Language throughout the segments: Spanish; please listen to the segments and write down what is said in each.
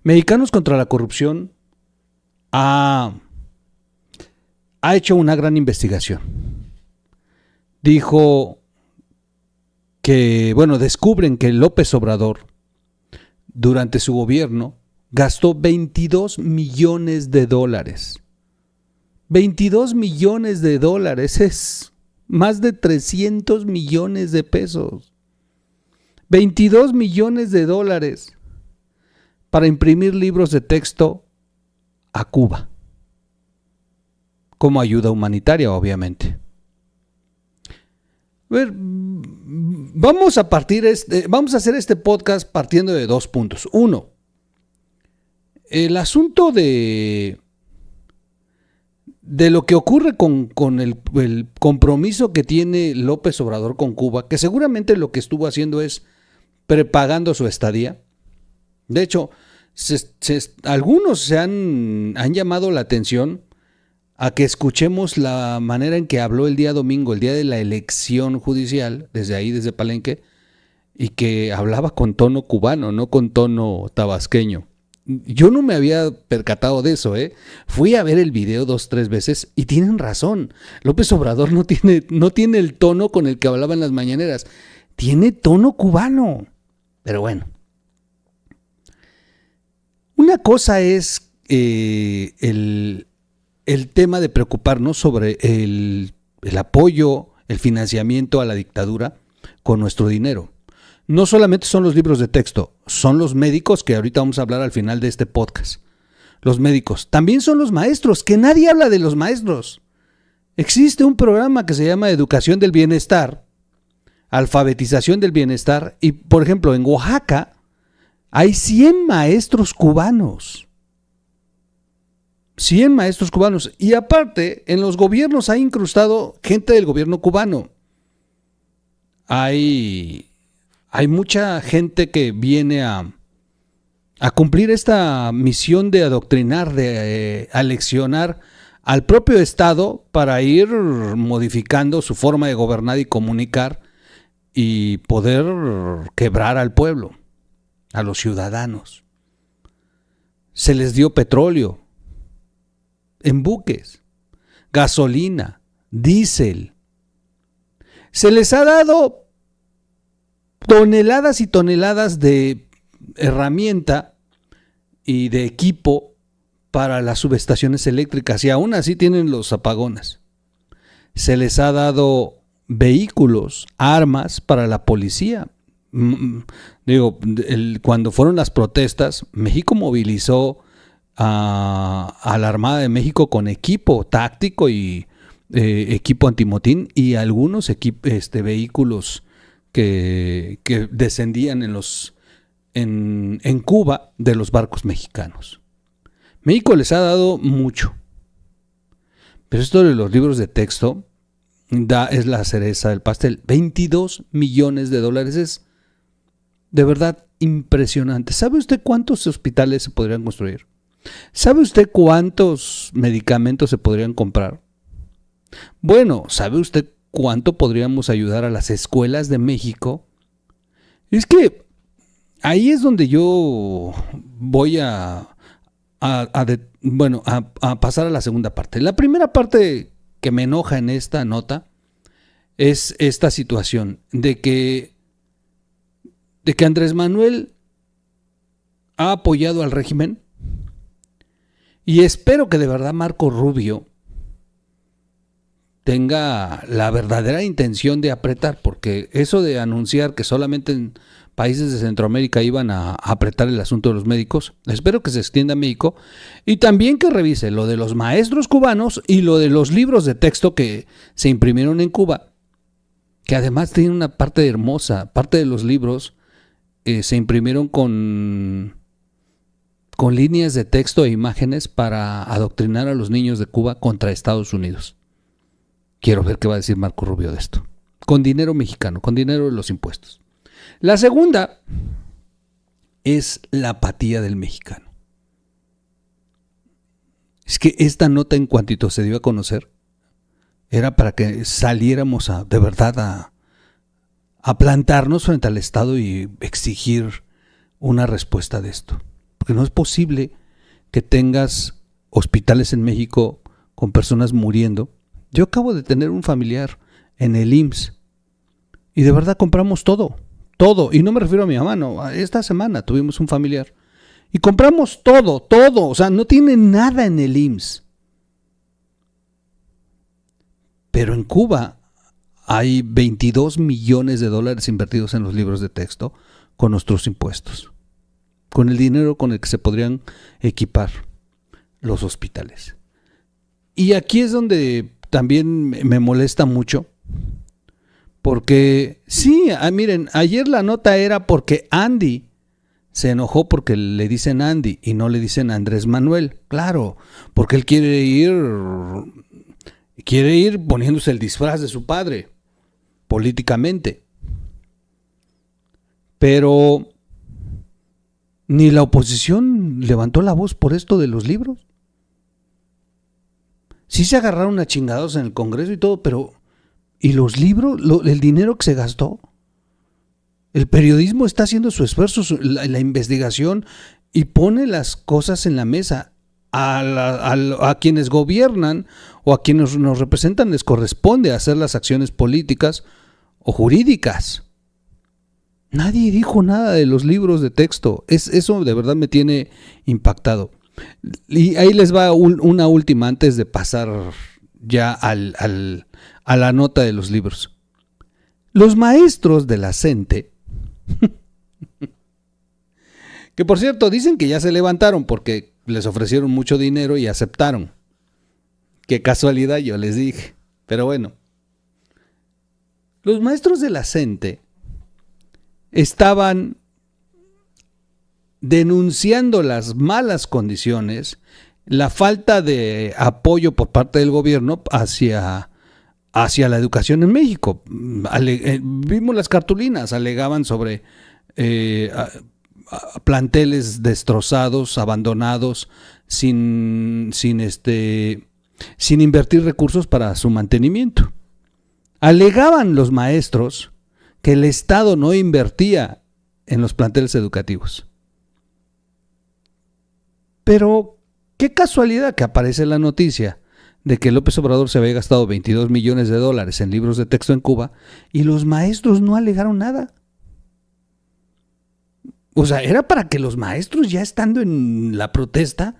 Mexicanos contra la Corrupción ha hecho una gran investigación. Dijo que, descubren que López Obrador, durante su gobierno, gastó $22 millones. 22 millones de dólares es más de 300 millones de pesos. 22 millones de dólares para imprimir libros de texto a Cuba, como ayuda humanitaria, obviamente. A ver, vamos a hacer este podcast partiendo de 2 puntos. Uno, el asunto de lo que ocurre con el compromiso que tiene López Obrador con Cuba, que seguramente lo que estuvo haciendo es prepagando su estadía. De hecho, algunos se han llamado la atención a que escuchemos la manera en que habló el día domingo, el día de la elección judicial, desde Palenque, y que hablaba con tono cubano, no con tono tabasqueño. Yo no me había percatado de eso, ¿eh? Fui a ver el video 2-3 veces y tienen razón. López Obrador no tiene el tono con el que hablaba en las mañaneras. Tiene tono cubano. Pero bueno. Una cosa es el tema de preocuparnos sobre el apoyo, el financiamiento a la dictadura con nuestro dinero. No solamente son los libros de texto, son los médicos, que ahorita vamos a hablar al final de este podcast. Los médicos. También son los maestros, que nadie habla de los maestros. Existe un programa que se llama Educación del Bienestar, Alfabetización del Bienestar, y por ejemplo en Oaxaca hay 100 maestros cubanos. 100 maestros cubanos. Y aparte, en los gobiernos ha incrustado gente del gobierno cubano. Hay mucha gente que viene a cumplir esta misión de adoctrinar, de aleccionar al propio Estado para ir modificando su forma de gobernar y comunicar y poder quebrar al pueblo, a los ciudadanos. Se les dio petróleo en buques, gasolina, diésel. Se les ha dado toneladas y toneladas de herramienta y de equipo para las subestaciones eléctricas, y aún así tienen los apagones. Se les ha dado vehículos, armas para la policía. Cuando fueron las protestas, México movilizó a la Armada de México con equipo táctico y equipo antimotín y algunos vehículos que descendían en Cuba de los barcos mexicanos. México les ha dado mucho. Pero esto de los libros de texto es la cereza del pastel. 22 millones de dólares es de verdad impresionante. ¿Sabe usted cuántos hospitales se podrían construir? ¿Sabe usted cuántos medicamentos se podrían comprar? Bueno, ¿sabe usted cuánto podríamos ayudar a las escuelas de México? Es que ahí es donde yo voy a pasar a la segunda parte. La primera parte que me enoja en esta nota es esta situación de que Andrés Manuel ha apoyado al régimen, y espero que de verdad Marco Rubio tenga la verdadera intención de apretar, porque eso de anunciar que solamente en países de Centroamérica iban a apretar el asunto de los médicos, espero que se extienda a México, y también que revise lo de los maestros cubanos y lo de los libros de texto que se imprimieron en Cuba, que además tiene una parte hermosa. Parte de los libros se imprimieron con líneas de texto e imágenes para adoctrinar a los niños de Cuba contra Estados Unidos. Quiero ver qué va a decir Marco Rubio de esto. Con dinero mexicano, con dinero de los impuestos. La segunda es la apatía del mexicano. Es que esta nota, en cuantito se dio a conocer, era para que saliéramos de verdad a plantarnos frente al Estado y exigir una respuesta de esto. porque no es posible que tengas hospitales en México con personas muriendo. Yo acabo de tener un familiar en el IMSS y de verdad compramos todo, y no me refiero a mi mamá, no, esta semana tuvimos un familiar y compramos todo, o sea, no tiene nada en el IMSS. Pero en Cuba hay 22 millones de dólares invertidos en los libros de texto con nuestros impuestos, con el dinero con el que se podrían equipar los hospitales. Y aquí es donde también me molesta mucho, porque sí, miren, ayer la nota era porque Andy se enojó porque le dicen Andy y no le dicen Andrés Manuel. Claro, porque él quiere ir poniéndose el disfraz de su padre, políticamente. Pero ni la oposición levantó la voz por esto de los libros. Sí se agarraron a chingados en el Congreso y todo, pero ¿y los libros? ¿El dinero que se gastó? El periodismo está haciendo su esfuerzo, la investigación, y pone las cosas en la mesa. A quienes gobiernan o a quienes nos representan les corresponde hacer las acciones políticas o jurídicas. Nadie dijo nada de los libros de texto. Eso de verdad me tiene impactado. Y ahí les va una última antes de pasar ya a la nota de los libros. Los maestros de la CENTE, que por cierto dicen que ya se levantaron porque les ofrecieron mucho dinero y aceptaron. Qué casualidad, yo les dije. Pero bueno, los maestros de la CENTE estaban denunciando las malas condiciones, la falta de apoyo por parte del gobierno hacia la educación en México. Vimos las cartulinas, alegaban sobre planteles destrozados, abandonados, sin invertir recursos para su mantenimiento. Alegaban los maestros que el Estado no invertía en los planteles educativos. Pero qué casualidad que aparece la noticia de que López Obrador se había gastado 22 millones de dólares en libros de texto en Cuba y los maestros no alegaron nada. O sea, era para que los maestros, ya estando en la protesta,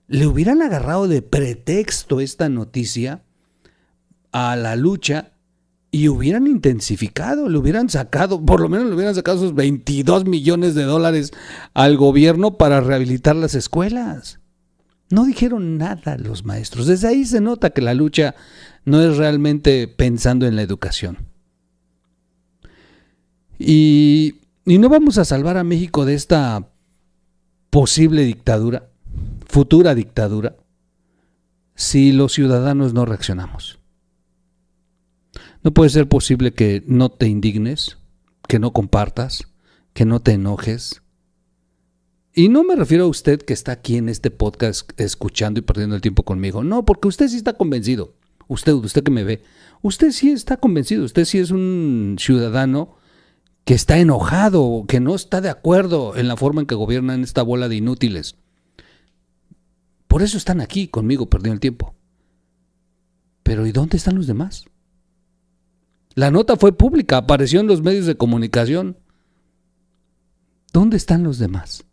le hubieran agarrado de pretexto esta noticia a la lucha y hubieran intensificado, le hubieran sacado, por lo menos le hubieran sacado esos 22 millones de dólares al gobierno para rehabilitar las escuelas. No dijeron nada los maestros. Desde ahí se nota que la lucha no es realmente pensando en la educación. Y no vamos a salvar a México de esta posible dictadura, futura dictadura, si los ciudadanos no reaccionamos. No puede ser posible que no te indignes, que no compartas, que no te enojes. Y no me refiero a usted que está aquí en este podcast escuchando y perdiendo el tiempo conmigo. No, porque usted sí está convencido. Usted que me ve. Usted sí está convencido. Usted sí es un ciudadano que está enojado, que no está de acuerdo en la forma en que gobiernan esta bola de inútiles. Por eso están aquí conmigo perdiendo el tiempo. Pero ¿y dónde están los demás? La nota fue pública, apareció en los medios de comunicación. ¿Dónde están los demás?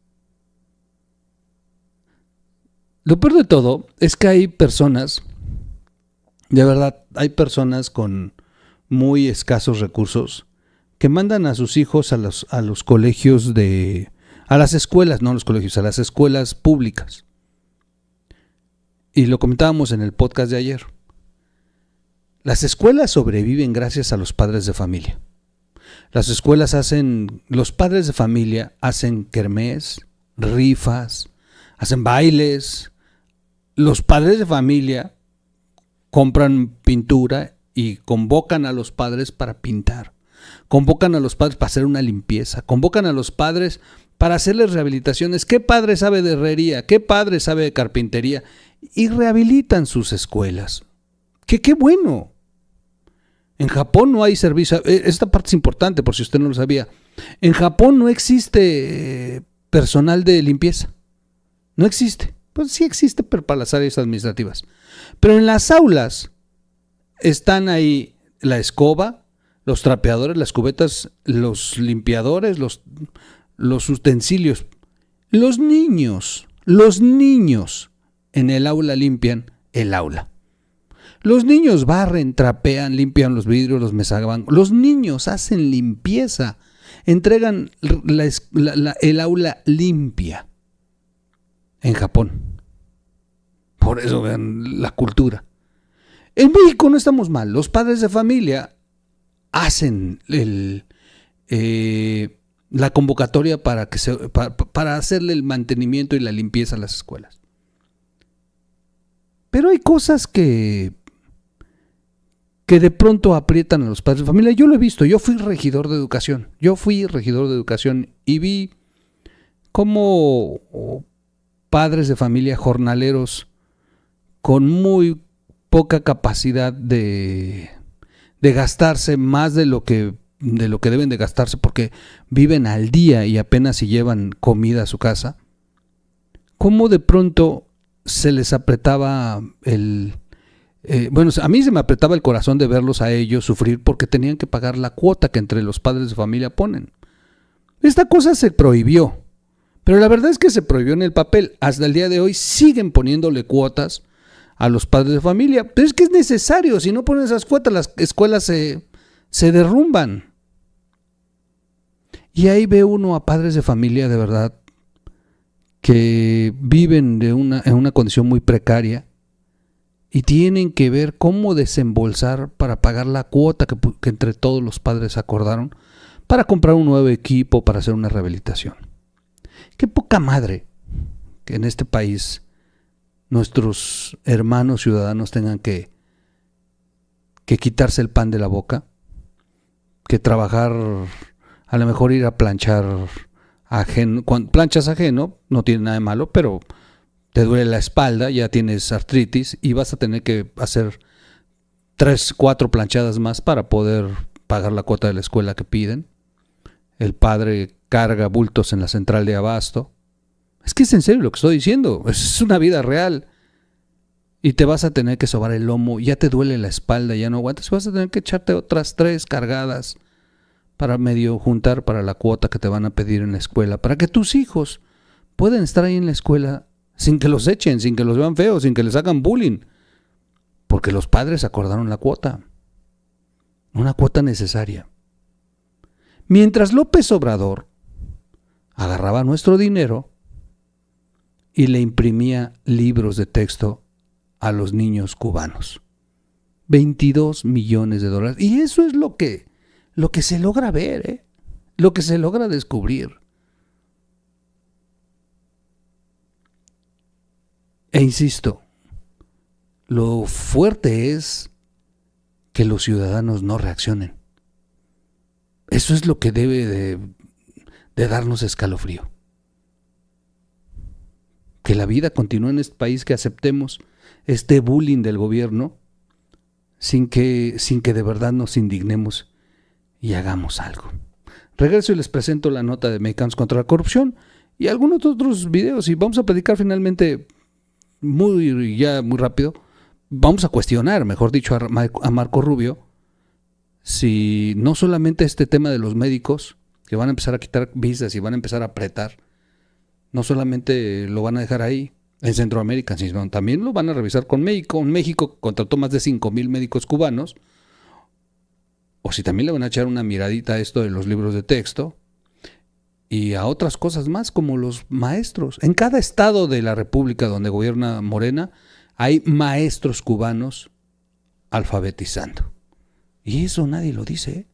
Lo peor de todo es que hay personas, de verdad, hay personas con muy escasos recursos que mandan a sus hijos a los colegios a las escuelas, no a los colegios, a las escuelas públicas. Y lo comentábamos en el podcast de ayer. Las escuelas sobreviven gracias a los padres de familia. Los padres de familia hacen kermés, rifas, hacen bailes. Los padres de familia compran pintura y convocan a los padres para pintar. Convocan a los padres para hacer una limpieza. Convocan a los padres para hacerles rehabilitaciones. ¿Qué padre sabe de herrería? ¿Qué padre sabe de carpintería? Y rehabilitan sus escuelas. ¡Qué bueno! En Japón no hay servicio. Esta parte es importante por si usted no lo sabía. En Japón no existe personal de limpieza. No existe. Pues sí existe, pero para las áreas administrativas. Pero en las aulas están ahí la escoba, los trapeadores, las cubetas, los limpiadores, los utensilios. Los niños en el aula limpian el aula. Los niños barren, trapean, limpian los vidrios, los mesabancos. Los niños hacen limpieza, entregan el aula limpia en Japón. Por eso vean la cultura. En México no estamos mal. Los padres de familia hacen la convocatoria para hacerle el mantenimiento y la limpieza a las escuelas. Pero hay cosas que de pronto aprietan a los padres de familia. Yo lo he visto, yo fui regidor de educación y vi cómo padres de familia jornaleros con muy poca capacidad de gastarse más de lo que deben de gastarse porque viven al día y apenas si llevan comida a su casa, cómo de pronto se les apretaba a mí se me apretaba el corazón de verlos a ellos sufrir porque tenían que pagar la cuota que entre los padres de familia ponen. Esta cosa se prohibió, pero la verdad es que se prohibió en el papel. Hasta el día de hoy siguen poniéndole cuotas a los padres de familia, pero es que es necesario. Si no ponen esas cuotas, las escuelas se derrumban. Y ahí ve uno a padres de familia de verdad que viven en una condición muy precaria y tienen que ver cómo desembolsar para pagar la cuota que entre todos los padres acordaron para comprar un nuevo equipo, para hacer una rehabilitación. Qué poca madre que en este país nuestros hermanos ciudadanos tengan que quitarse el pan de la boca, que trabajar, a lo mejor ir a planchar ajeno. Cuando planchas ajeno, no tiene nada de malo, pero te duele la espalda, ya tienes artritis y vas a tener que hacer 3, 4 planchadas más para poder pagar la cuota de la escuela que piden. El padre carga bultos en la central de abasto. Es que es en serio lo que estoy diciendo, es una vida real. Y te vas a tener que sobar el lomo, ya te duele la espalda, ya no aguantas, vas a tener que echarte otras 3 cargadas para medio juntar para la cuota que te van a pedir en la escuela, para que tus hijos puedan estar ahí en la escuela sin que los echen, sin que los vean feos, sin que les hagan bullying, porque los padres acordaron la cuota, una cuota necesaria. Mientras López Obrador agarraba nuestro dinero y le imprimía libros de texto a los niños cubanos. 22 millones de dólares. Y eso es lo que se logra ver, lo que se logra descubrir. E insisto, lo fuerte es que los ciudadanos no reaccionen. Eso es lo que debe de darnos escalofrío. Que la vida continúe en este país, que aceptemos este bullying del gobierno sin que de verdad nos indignemos y hagamos algo. Regreso y les presento la nota de Mexicanos contra la Corrupción y algunos otros videos, y vamos a platicar finalmente muy rápido. Vamos a cuestionar, mejor dicho, a Marco Rubio, si no solamente este tema de los médicos que van a empezar a quitar visas y van a empezar a apretar, no solamente lo van a dejar ahí en Centroamérica, sino también lo van a revisar con México. México contrató más de 5,000 médicos cubanos, o si también le van a echar una miradita a esto de los libros de texto y a otras cosas más como los maestros. En cada estado de la República donde gobierna Morena hay maestros cubanos alfabetizando. Y eso nadie lo dice, ¿eh?